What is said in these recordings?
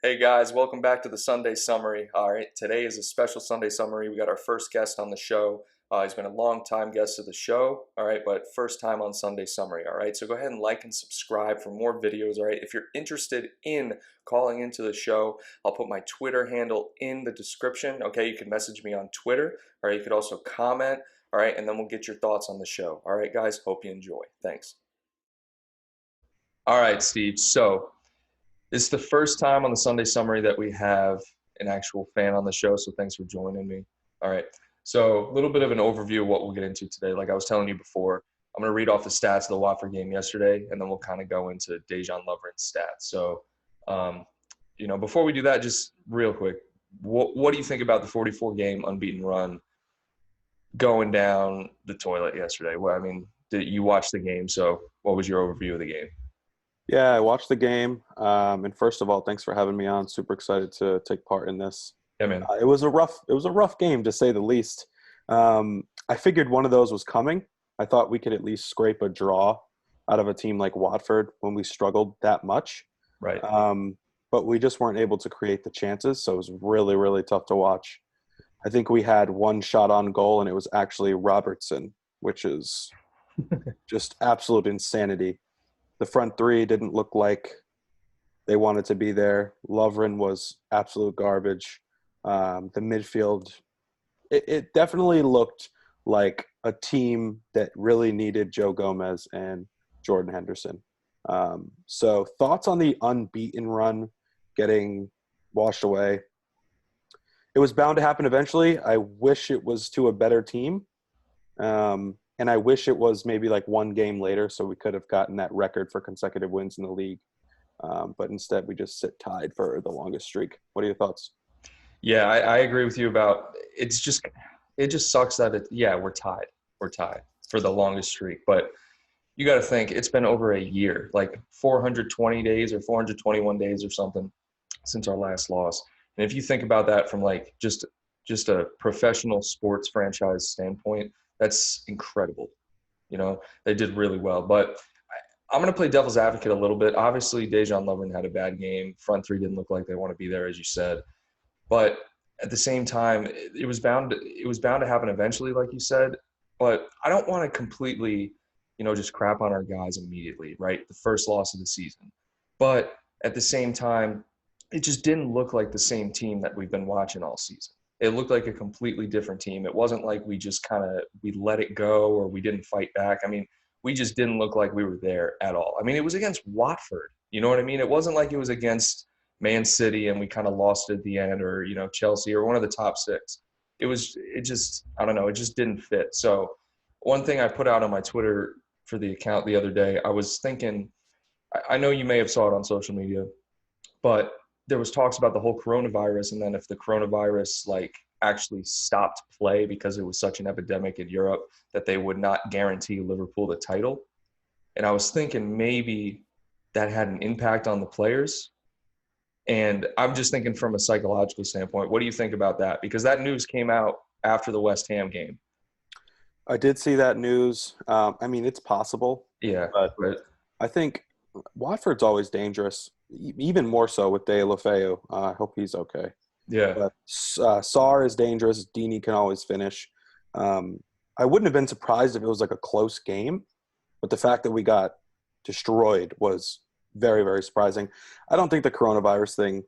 Hey guys, welcome back to the Sunday Summary. All right, today is a special Sunday Summary. We got our first guest on the show. He's been a long time guest of the show, all right, but first time on Sunday Summary, all right? So go ahead and like and subscribe for more videos, all right? If you're interested in calling into the show, I'll put my Twitter handle in the description, okay? You can message me on Twitter, or you could also comment, all right? And then we'll get your thoughts on the show. All right, guys, hope you enjoy. Thanks. All right, Steve, so it's the first time on the Sunday Summary that we have an actual fan on the show, so thanks for joining me. All right. So a little bit of an overview of what we'll get into today. Like I was telling you before, I'm going to read off the stats of the Watford game yesterday, and then we'll kind of go into Dejan Lovren's stats. So, before we do that, just real quick, what do you think about the 44-game unbeaten run going down the toilet yesterday? Well, I mean, you watched the game, so what was your overview of the game? Yeah, I watched the game. And first of all, thanks for having me on. Super excited to take part in this. Yeah, man. It was a rough game to say the least. I figured one of those was coming. I thought we could at least scrape a draw out of a team like Watford when we struggled that much. Right. But we just weren't able to create the chances, so it was really, really tough to watch. I think we had one shot on goal, and it was actually Robertson, which is just absolute insanity. The front three didn't look like they wanted to be there. Lovren was absolute garbage. The midfield, it definitely looked like a team that really needed Joe Gomez and Jordan Henderson. So thoughts on the unbeaten run getting washed away? It was bound to happen eventually. I wish it was to a better team. And I wish it was maybe like one game later so we could have gotten that record for consecutive wins in the league. But instead, we just sit tied for the longest streak. What are your thoughts? Yeah, I agree with you about it just sucks that we're tied. We're tied for the longest streak. But you got to think it's been over a year, like 420 days or 421 days or something since our last loss. And if you think about that from like just a professional sports franchise standpoint, that's incredible. They did really well. But I'm going to play devil's advocate a little bit. Obviously, Dejan Lovren had a bad game. Front three didn't look like they want to be there, as you said. But at the same time, it was bound to happen eventually, like you said. But I don't want to completely, just crap on our guys immediately, right? The first loss of the season. But at the same time, it just didn't look like the same team that we've been watching all season. It looked like a completely different team. It wasn't like we let it go or we didn't fight back. I mean, we just didn't look like we were there at all. I mean, it was against Watford. You know what I mean? It wasn't like it was against Man City and we kind of lost at the end, or Chelsea or one of the top six. I don't know, it just didn't fit. So one thing I put out on my Twitter for the account the other day, I was thinking, I know you may have saw it on social media, but there was talks about the whole coronavirus, and then if the coronavirus like actually stopped play because it was such an epidemic in Europe, that they would not guarantee Liverpool the title. And I was thinking maybe that had an impact on the players. And I'm just thinking from a psychological standpoint, what do you think about that? Because that news came out after the West Ham game. I did see that news. I mean, it's possible, Yeah, but but I think Watford's always dangerous, even more so with De La Feu. I hope he's okay. yeah, But Sarr is dangerous. Dini can always finish. I wouldn't have been surprised if it was like a close game, but the fact that we got destroyed was very, very surprising. I don't think the coronavirus thing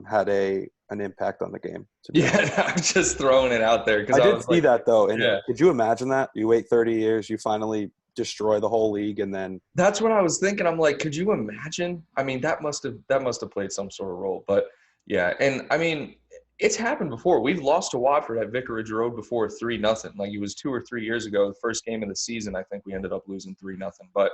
had an impact on the game, to be honest. yeah. I'm just throwing it out there because I I did was see like, that though, and yeah. could you imagine that? You wait 30 years, you finally destroy the whole league, and then That's what I was thinking. I'm like, could you imagine? I mean, that must have played some sort of role. But yeah, and I mean, it's happened before. We've lost to Watford at Vicarage Road before 3-0. Like it was 2 or 3 years ago, the first game of the season. I think we ended up losing 3-0. But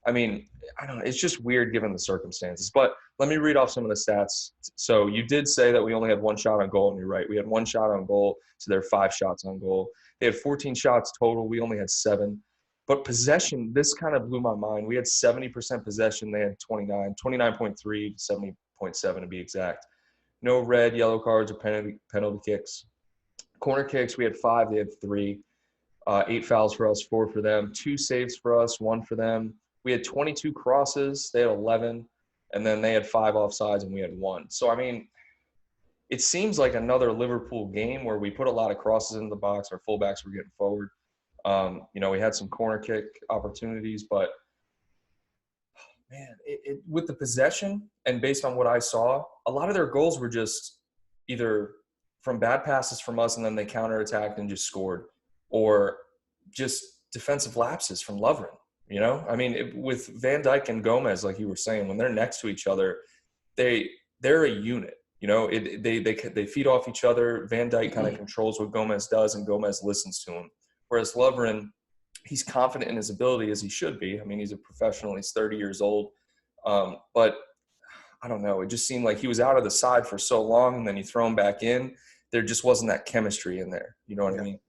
I mean, I don't know. It's just weird given the circumstances. But let me read off some of the stats. So you did say that we only had one shot on goal, and you're right. We had one shot on goal, so there are 5 shots on goal. They had 14 shots total. We only had 7. But possession, this kind of blew my mind. We had 70% possession. They had 29.3 to 70.7 to be exact. No red, yellow cards, or penalty kicks. Corner kicks, we had 5. They had 3. 8 fouls for us, 4 for them. 2 saves for us, 1 for them. We had 22 crosses. They had 11. and then they had 5 offsides and we had 1. So I mean, it seems like another Liverpool game where we put a lot of crosses into the box. Our fullbacks were getting forward. We had some corner kick opportunities, but man, with the possession and based on what I saw, a lot of their goals were just either from bad passes from us and then they counterattacked and just scored, or just defensive lapses from Lovren. I mean, with Van Dijk and Gomez, like you were saying, when they're next to each other, they're a unit. They feed off each other. Van Dijk kind of controls what Gomez does, and Gomez listens to him. Whereas Lovren, he's confident in his ability, as he should be. I mean, he's a professional. He's 30 years old. But I don't know. It just seemed like he was out of the side for so long, and then you throw him back in. There just wasn't that chemistry in there. You know what I mean?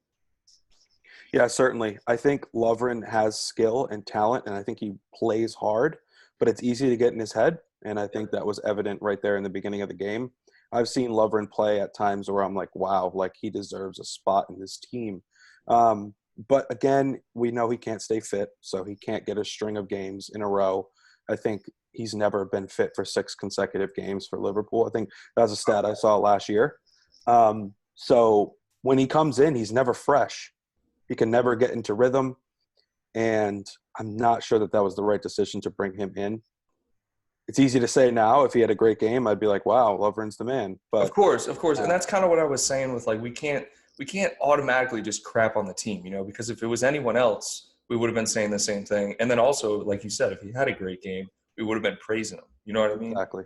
Yeah, certainly. I think Lovren has skill and talent, and I think he plays hard, but it's easy to get in his head, and I think that was evident right there in the beginning of the game. I've seen Lovren play at times where I'm like, wow, like he deserves a spot in this team. But again, we know he can't stay fit, so he can't get a string of games in a row. I think he's never been fit for 6 consecutive games for Liverpool. I think that's a stat I saw last year. So when he comes in, he's never fresh. He can never get into rhythm, and I'm not sure that was the right decision to bring him in. It's easy to say now. If he had a great game, I'd be like, wow, Lovren's the man. But of course. And that's kind of what I was saying with, like, we can't automatically just crap on the team, because if it was anyone else, we would have been saying the same thing. And then also, like you said, if he had a great game, we would have been praising him. You know what I mean? Exactly.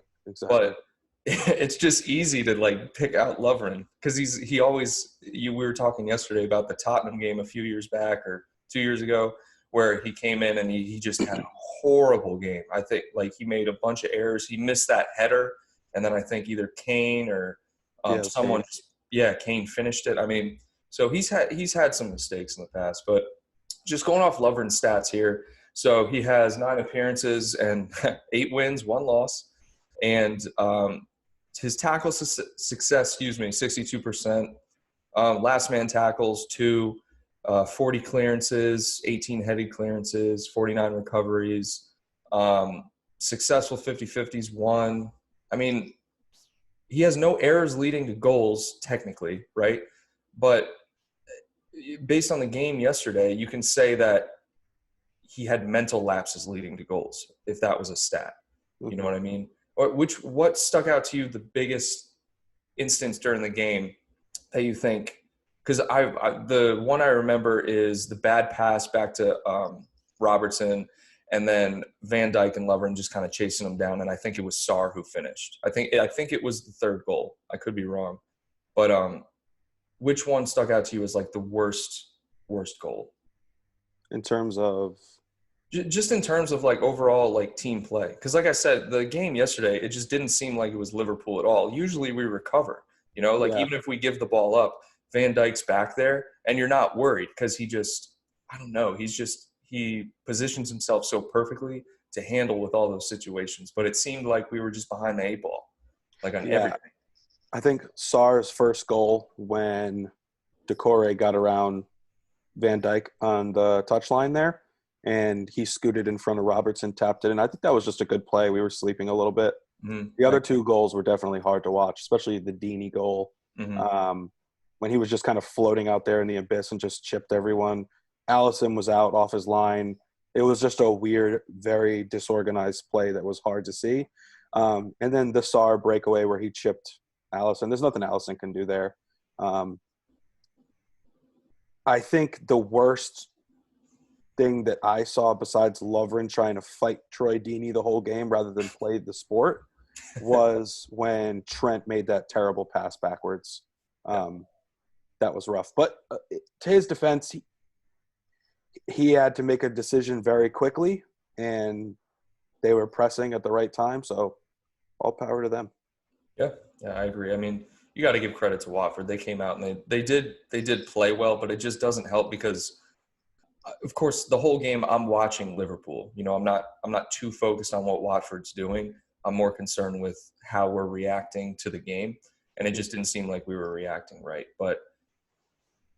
But it's just easy to, like, pick out Lovren because we were talking yesterday about the Tottenham game a few years back or 2 years ago where he came in and he just had a horrible game. I think, like, he made a bunch of errors. He missed that header, and then I think either Kane or someone – Kane finished it. I mean, so he's had some mistakes in the past. But just going off Lovren's stats here, so he has 9 appearances and 8 wins, 1 loss. And his tackle success, 62%. Last man tackles, 2. 40 clearances, 18 headed clearances, 49 recoveries. Successful 50-50s, 1. I mean, he has no errors leading to goals, technically, right? But based on the game yesterday, you can say that he had mental lapses leading to goals, if that was a stat. You know what I mean? Or what stuck out to you the biggest instance during the game that you think? Because the one I remember is the bad pass back to Robertson, and then Van Dijk and Lovren just kind of chasing him down, and I think it was Sarr who finished. I think it was the 3rd goal. I could be wrong, but which one stuck out to you as, like, the worst goal? In terms of just in terms of, like, overall, like, team play, because like I said, the game yesterday, it just didn't seem like it was Liverpool at all. Usually we recover, even if we give the ball up, Van Dijk's back there, and you're not worried because he positions himself so perfectly to handle with all those situations. But it seemed like we were just behind the 8 ball, like on everything. I think Sarr's first goal when Decore got around Van Dijk on the touchline there, and he scooted in front of Robertson, tapped it in. I think that was just a good play. We were sleeping a little bit. Mm-hmm. The other 2 goals were definitely hard to watch, especially the Deeney goal. Mm-hmm. When he was just kind of floating out there in the abyss and just chipped everyone. Alisson was out off his line. It was just a weird, very disorganized play that was hard to see. And then the Sarr breakaway where he chipped Alisson. There's nothing Alisson can do there. I think the worst thing that I saw besides Lovren trying to fight Troy Deeney the whole game rather than play the sport was when Trent made that terrible pass backwards. That was rough. But to his defense, he had to make a decision very quickly, and they were pressing at the right time. So all power to them. Yeah, I agree. I mean, you got to give credit to Watford. They came out and they did play well, but it just doesn't help because, of course, the whole game I'm watching Liverpool. I'm not too focused on what Watford's doing. I'm more concerned with how we're reacting to the game, and it just didn't seem like we were reacting right. But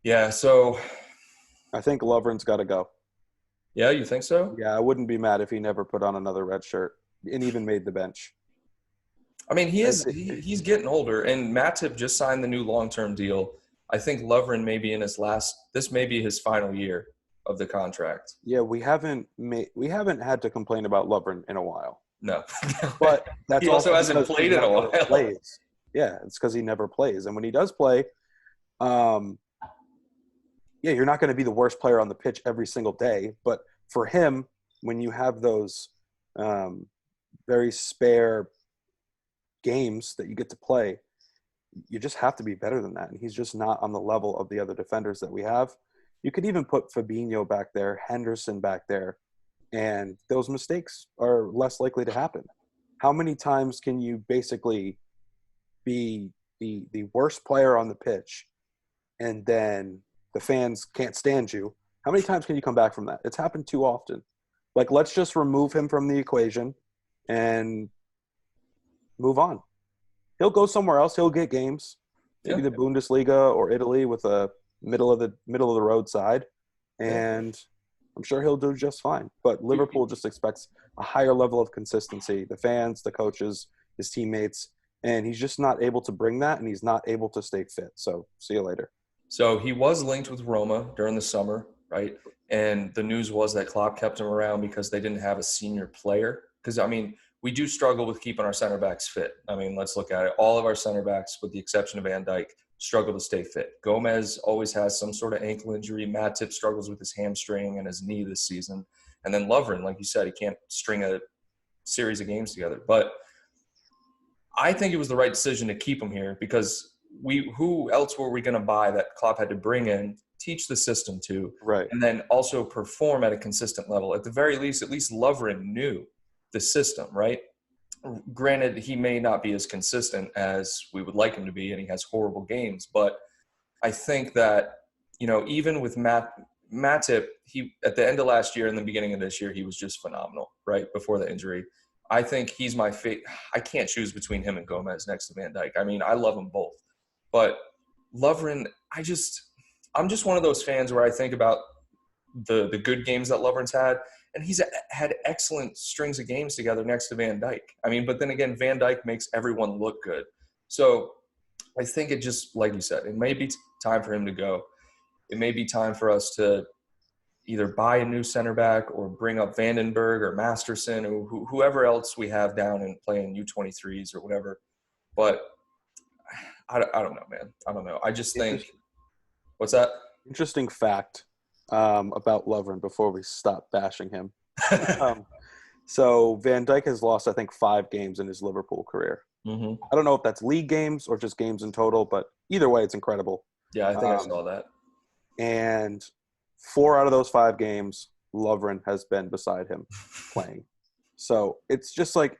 yeah, so I think Lovren's got to go. Yeah, you think so? Yeah, I wouldn't be mad if he never put on another red shirt. and even made the bench. I mean, he's getting older, and Matip just signed the new long-term deal. I think Lovren may be in this may be his final year of the contract. Yeah, we haven't had to complain about Lovren in a while. No. But that's He also hasn't because he played in a never while. plays. Yeah, it's because he never plays. And when he does play, you're not going to be the worst player on the pitch every single day. But for him, when you have those very spare games that you get to play, you just have to be better than that. And he's just not on the level of the other defenders that we have. You could even put Fabinho back there, Henderson back there, and those mistakes are less likely to happen. How many times can you basically be the worst player on the pitch and then the fans can't stand you? How many times can you come back from that? It's happened too often. Like, let's just remove him from the equation and move on. He'll go somewhere else. He'll get games, maybe the Bundesliga or Italy with a middle of the road side, and I'm sure he'll do just fine. But Liverpool just expects a higher level of consistency. The fans, the coaches, his teammates, and he's just not able to bring that, and he's not able to stay fit. So see you later. So he was linked with Roma during the summer, right? And the news was that Klopp kept him around because they didn't have a senior player. Because, I mean, we do struggle with keeping our center backs fit. I mean, let's look at it. All of our center backs, with the exception of Van Dijk, struggle to stay fit. Gomez always has some sort of ankle injury. Matip struggles with his hamstring and his knee this season. And then Lovren, like you said, he can't string a series of games together. But I think it was the right decision to keep him here because who else were we going to buy that Klopp had to bring in, teach the system to, right, and then also perform at a consistent level? At the very least, at least Lovren knew the system, right? Granted, he may not be as consistent as we would like him to be, and he has horrible games. But I think that, even with Matip, he at the end of last year and the beginning of this year, he was just phenomenal, right, before the injury. I think he's my favorite. I can't choose between him and Gomez next to Van Dijk. I mean, I love them both. But Lovren, I'm just one of those fans where I think about the good games that Lovren's had, and he's had excellent strings of games together next to Van Dijk. I mean, but then again, Van Dijk makes everyone look good. So I think it just, like you said, it may be time for him to go. It may be time for us to either buy a new center back or bring up Vandenberg or Masterson or whoever else we have down and playing U23s or whatever. But I don't know, man. I don't know. I just think – what's that? Interesting fact about Lovren before we stop bashing him. So Van Dijk has lost, I think, 5 games in his Liverpool career. Mm-hmm. I don't know if that's league games or just games in total, but either way, it's incredible. Yeah, I think I saw that. And 4 out of those 5 games, Lovren has been beside him playing. So it's just like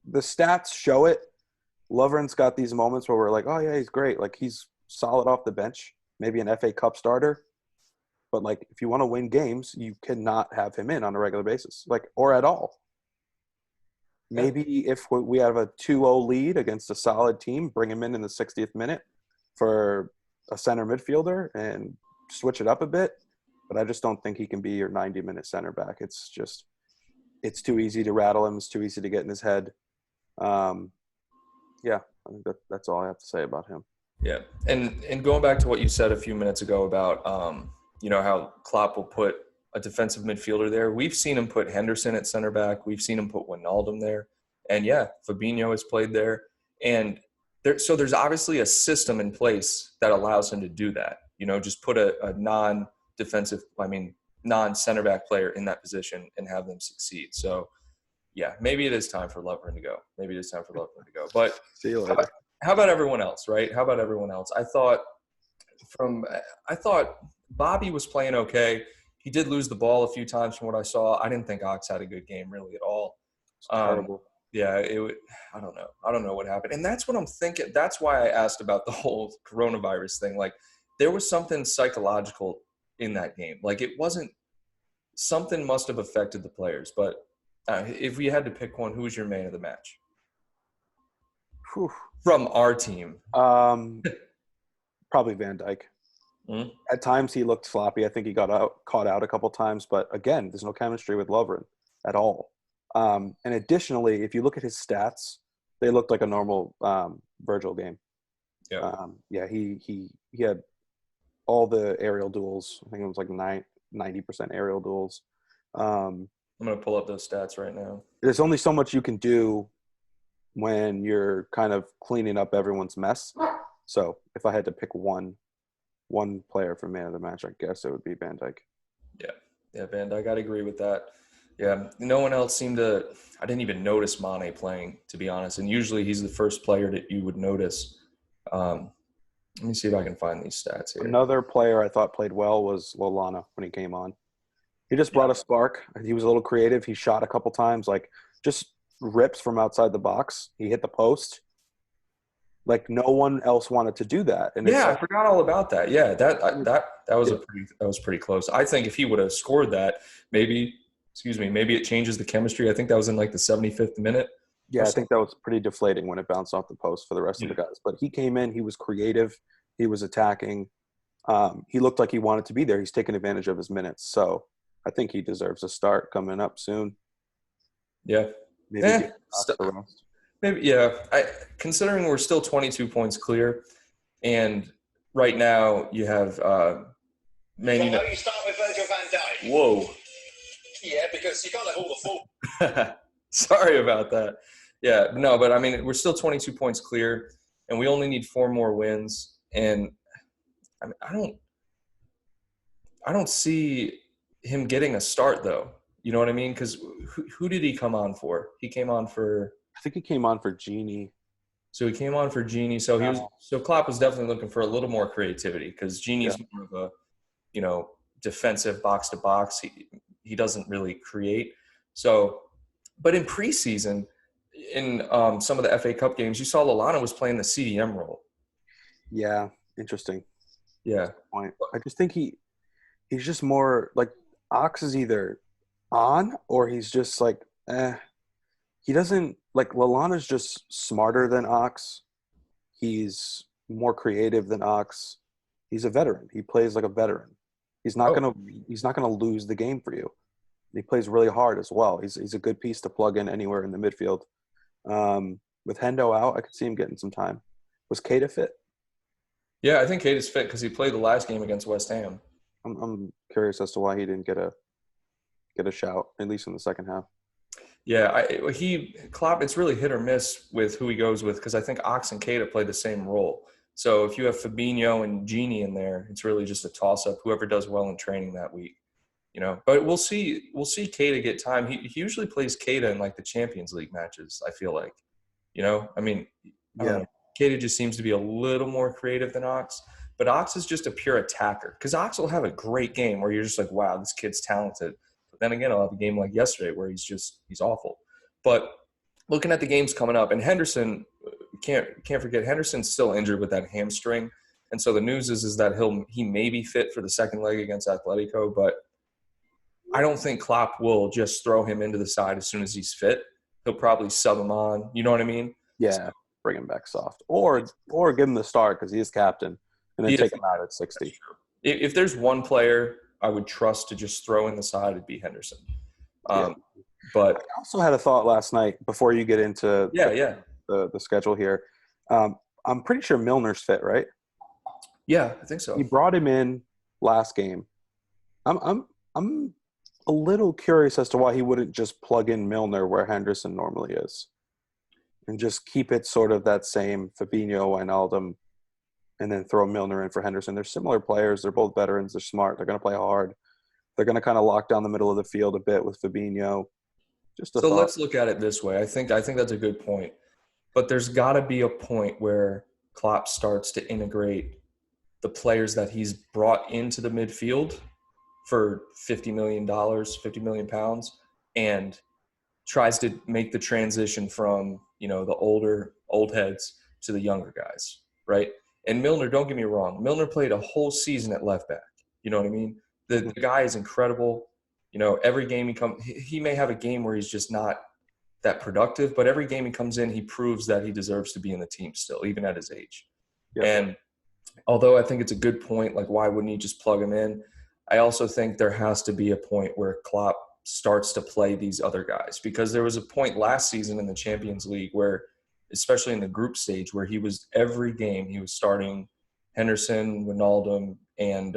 the stats show it. Lovren's got these moments where we're like, oh, yeah, he's great. Like, he's solid off the bench, maybe an FA Cup starter. But, like, if you want to win games, you cannot have him in on a regular basis, like, or at all. Maybe if we have a 2-0 lead against a solid team, bring him in the 60th minute for a center midfielder and switch it up a bit. But I just don't think he can be your 90-minute center back. It's too easy to rattle him. It's too easy to get in his head. Yeah, I think that's all I have to say about him. Yeah, and going back to what you said a few minutes ago about how Klopp will put a defensive midfielder there. We've seen him put Henderson at center back. We've seen him put Wijnaldum there, and yeah, Fabinho has played there. And there's obviously a system in place that allows him to do that. Just put a non-defensive, non-center back player in that position and have them succeed. So. Yeah, maybe it is time for Lovren to go. But see you later. How about everyone else, right? How about everyone else? I thought Bobby was playing okay. He did lose the ball a few times from what I saw. I didn't think Ox had a good game really at all. It's terrible. Yeah, I don't know. I don't know what happened. And that's what I'm thinking. That's why I asked about the whole coronavirus thing. Like, there was something psychological in that game. Like, it wasn't – something must have affected the players, but – if we had to pick one, who's your man of the match? Whew. From our team. Probably Van Dijk. Mm-hmm. At times he looked sloppy. I think he got caught out a couple times. But, again, there's no chemistry with Lovren at all. And additionally, if you look at his stats, they looked like a normal Virgil game. Yeah. Yeah, he had all the aerial duels. I think it was like 90% aerial duels. I'm going to pull up those stats right now. There's only so much you can do when you're kind of cleaning up everyone's mess. So if I had to pick one player for man of the match, I guess it would be Van Dijk. Yeah, Van Dijk, I'd agree with that. Yeah, no one else seemed to – I didn't even notice Mane playing, to be honest. And usually he's the first player that you would notice. Let me see if I can find these stats here. Another player I thought played well was Lallana when he came on. He just brought a spark. He was a little creative. He shot a couple times, like just rips from outside the box. He hit the post. Like no one else wanted to do that. And Yeah, I forgot all about that. Yeah, that was pretty close. I think if he would have scored that, maybe it changes the chemistry. I think that was in like the 75th minute. Yeah, I think that was pretty deflating when it bounced off the post for the rest of the guys. But he came in. He was creative. He was attacking. He looked like he wanted to be there. He's taking advantage of his minutes. So I think he deserves a start coming up soon. Yeah. Maybe Maybe, yeah. Considering we're still 22 points clear, and right now you have Man United. You start with Virgil van Dijk. Whoa. Yeah, because you can't have all the fault. Sorry about that. Yeah, no, but I mean, we're still 22 points clear, and we only need 4 more wins. And I mean, I don't see him getting a start, though. You know what I mean? Because who did he come on for? He came on for – I think he came on for Genie. So he came on for Genie. So Klopp was definitely looking for a little more creativity because Genie's more of a, defensive box to box. He doesn't really create. So, but in preseason, in some of the FA Cup games, you saw Lallana was playing the CDM role. Yeah, interesting. Yeah. Point. I just think he's just more like Ox is either on or he's just like, he doesn't like Lallana's just smarter than Ox. He's more creative than Ox. He's a veteran. He plays like a veteran. He's not gonna lose the game for you. He plays really hard as well. He's a good piece to plug in anywhere in the midfield. With Hendo out, I could see him getting some time. Was Keita fit? Yeah, I think Keita's fit because he played the last game against West Ham. I'm curious as to why he didn't get a shout, at least in the second half. Yeah, Klopp, it's really hit or miss with who he goes with because I think Ox and Keita play the same role. So if you have Fabinho and Genie in there, it's really just a toss-up, whoever does well in training that week. But we'll see Keita get time. He usually plays Keita in like the Champions League matches, I feel like. I mean, I don't know. Keita just seems to be a little more creative than Ox. But Ox is just a pure attacker. Because Ox will have a great game where you're just like, wow, this kid's talented. But then again, I'll have a game like yesterday where he's awful. But looking at the games coming up, and Henderson, can't forget, Henderson's still injured with that hamstring. And so the news is that he may be fit for the second leg against Atletico, but I don't think Klopp will just throw him into the side as soon as he's fit. He'll probably sub him on. You know what I mean? Yeah, bring him back soft. Or give him the start because he is captain, and then take him out at 60. If there's one player I would trust to just throw in the side, it'd be Henderson. But I also had a thought last night before you get into the schedule here. I'm pretty sure Milner's fit, right? Yeah, I think so. He brought him in last game. I'm a little curious as to why he wouldn't just plug in Milner where Henderson normally is, and just keep it sort of that same Fabinho, Wijnaldum, and then throw Milner in for Henderson. They're similar players. They're both veterans. They're smart. They're going to play hard. They're going to kind of lock down the middle of the field a bit with Fabinho. Let's look at it this way. I think that's a good point. But there's got to be a point where Klopp starts to integrate the players that he's brought into the midfield for $50 million, £50 million, and tries to make the transition from, the old heads to the younger guys, right? And Milner, don't get me wrong, Milner played a whole season at left back. You know what I mean? The guy is incredible. Every game he may have a game where he's just not that productive, but every game he comes in, he proves that he deserves to be in the team still, even at his age. Yep. And although I think it's a good point, like why wouldn't he just plug him in? I also think there has to be a point where Klopp starts to play these other guys, because there was a point last season in the Champions League where, especially in the group stage, where he was every game he was starting Henderson, Wijnaldum, and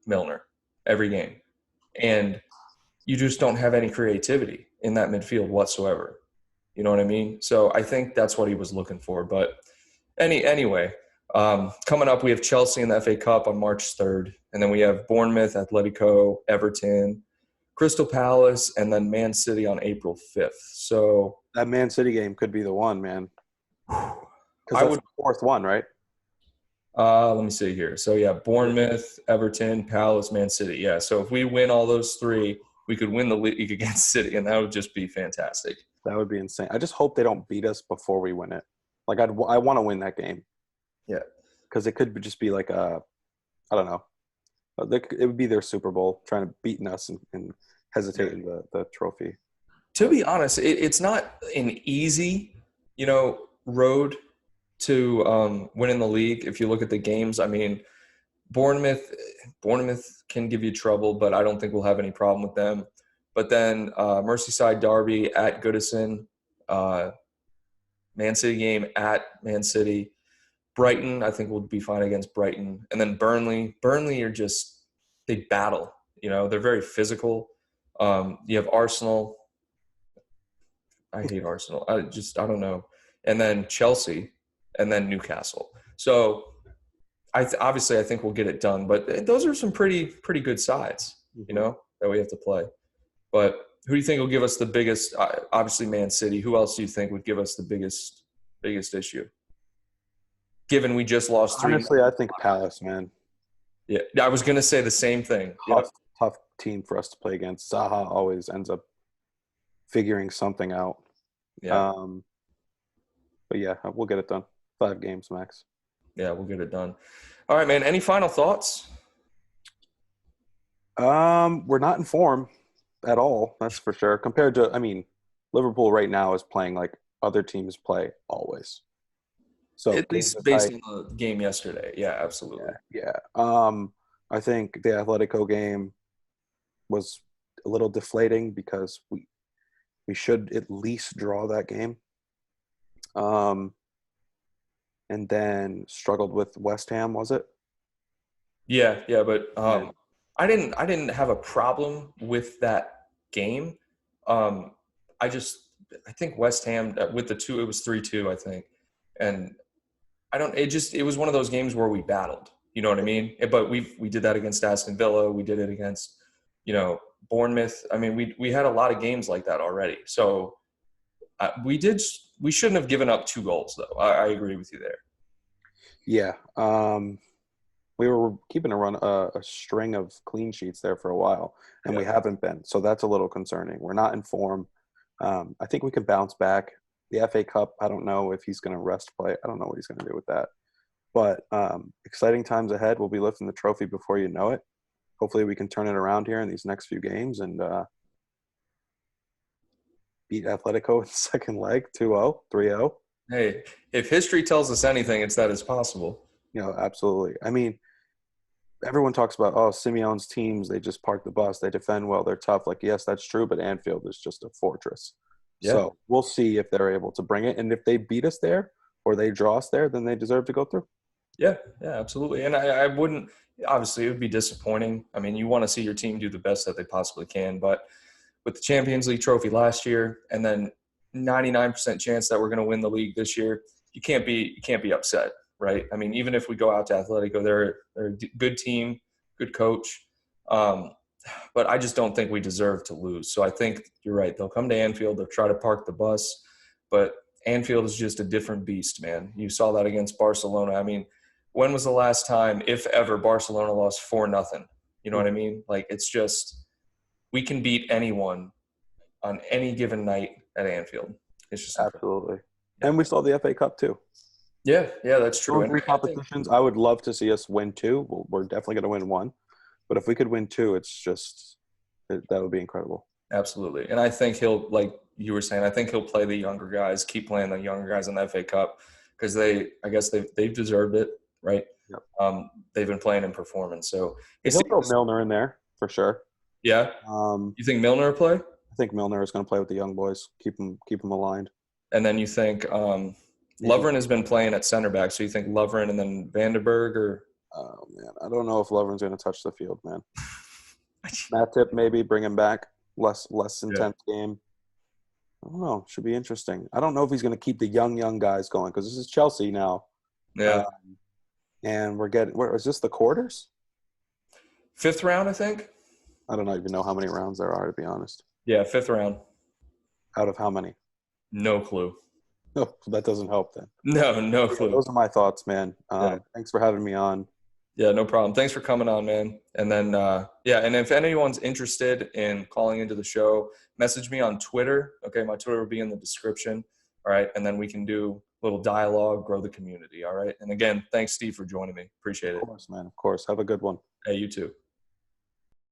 Milner every game, and you just don't have any creativity in that midfield whatsoever. You know what I mean? So I think that's what he was looking for. But anyway, coming up, we have Chelsea in the FA Cup on March 3rd. And then we have Bournemouth, Atletico, Everton, Crystal Palace, and then Man City on April 5th. So that Man City game could be the one, man. Because I that's would the fourth one, right? let me see here. So, yeah, Bournemouth, Everton, Palace, Man City. Yeah, so if we win all those three, we could win the league against City, and that would just be fantastic. That would be insane. I just hope they don't beat us before we win it. Like, I want to win that game. Yeah. Because it could just be like I don't know. It would be their Super Bowl, trying to beat us and hesitating the trophy. To be honest, it's not an easy, road to winning the league. If you look at the games, I mean, Bournemouth can give you trouble, but I don't think we'll have any problem with them. But then Merseyside derby at Goodison, Man City game at Man City, Brighton, I think we'll be fine against Brighton. And then Burnley are just – they battle. They're very physical. You have Arsenal. I hate Arsenal. I don't know. And then Chelsea and then Newcastle. So obviously I think we'll get it done. But those are some pretty good sides, that we have to play. But who do you think will give us the biggest – obviously Man City. Who else do you think would give us the biggest issue? Given we just lost 3. Honestly, I think Palace, man. Yeah, I was going to say the same thing. Tough team for us to play against. Zaha always ends up figuring something out. Yeah. But yeah, we'll get it done. 5 games max. Yeah, we'll get it done. All right, man. Any final thoughts? We're not in form at all. That's for sure. Compared to, Liverpool right now is playing like other teams play always. So at least based on the game yesterday. Yeah, absolutely. Yeah. I think the Atletico game was a little deflating because we should at least draw that game. And then struggled with West Ham, was it? Yeah, but I didn't have a problem with that game. I think West Ham with the 2, it was 3-2, I think. And it was one of those games where we battled, you know what I mean? But we did that against Aston Villa. We did it against, Bournemouth. I mean, we had a lot of games like that already. So we shouldn't have given up 2 goals though. I agree with you there. Yeah. We were keeping a string of clean sheets there for a while, and we haven't been. So that's a little concerning. We're not in form. I think we can bounce back. The FA Cup, I don't know if he's going to rest play. I don't know what he's going to do with that. But exciting times ahead. We'll be lifting the trophy before you know it. Hopefully we can turn it around here in these next few games and beat Atletico in the second leg, 2-0, 3-0. Hey, if history tells us anything, it's that it's possible. Absolutely. I mean, everyone talks about, Simeone's teams, they just park the bus. They defend well. They're tough. Like, yes, that's true, but Anfield is just a fortress. Yeah. So we'll see if they're able to bring it. And if they beat us there or they draw us there, then they deserve to go through. Yeah, absolutely. And I wouldn't – obviously, it would be disappointing. I mean, you want to see your team do the best that they possibly can. But with the Champions League trophy last year and then 99% chance that we're going to win the league this year, you can't be upset, right? I mean, even if we go out to Atletico, they're a good team, good coach. But I just don't think we deserve to lose. So I think you're right. They'll come to Anfield. They'll try to park the bus. But Anfield is just a different beast, man. You saw that against Barcelona. I mean, when was the last time, if ever, Barcelona lost 4-0? You know what I mean? Like, it's just we can beat anyone on any given night at Anfield. It's just absolutely. Yeah. And we saw the FA Cup too. Yeah, that's true. 3 competitions. I would love to see us win 2. We're definitely going to win 1. But if we could win 2, that would be incredible. Absolutely. And I think he'll, like you were saying, I think he'll play the younger guys, keep playing the younger guys in the FA Cup because they've deserved it, right? Yep. They've been playing and performing. So he'll throw Milner in there for sure. Yeah. You think Milner will play? I think Milner is going to play with the young boys. Keep them aligned. And then you think Lovren has been playing at center back, so you think Lovren and then Vandenberg or Oh man, I don't know if Lovren's going to touch the field, man. Matip maybe bring him back. Less intense game. I don't know. Should be interesting. I don't know if he's going to keep the young guys going because this is Chelsea now. Yeah. And where is this, the quarters? 5th round, I think. I don't even know how many rounds there are, to be honest. Yeah, 5th round. Out of how many? No clue. Oh, that doesn't help then. No clue. Those are my thoughts, man. Thanks for having me on. Yeah, no problem. Thanks for coming on, man. And then, and if anyone's interested in calling into the show, message me on Twitter. Okay, my Twitter will be in the description. All right, and then we can do a little dialogue, grow the community. All right. And again, thanks, Steve, for joining me. Appreciate it. Of course, man. Of course. Have a good one. Hey, you too.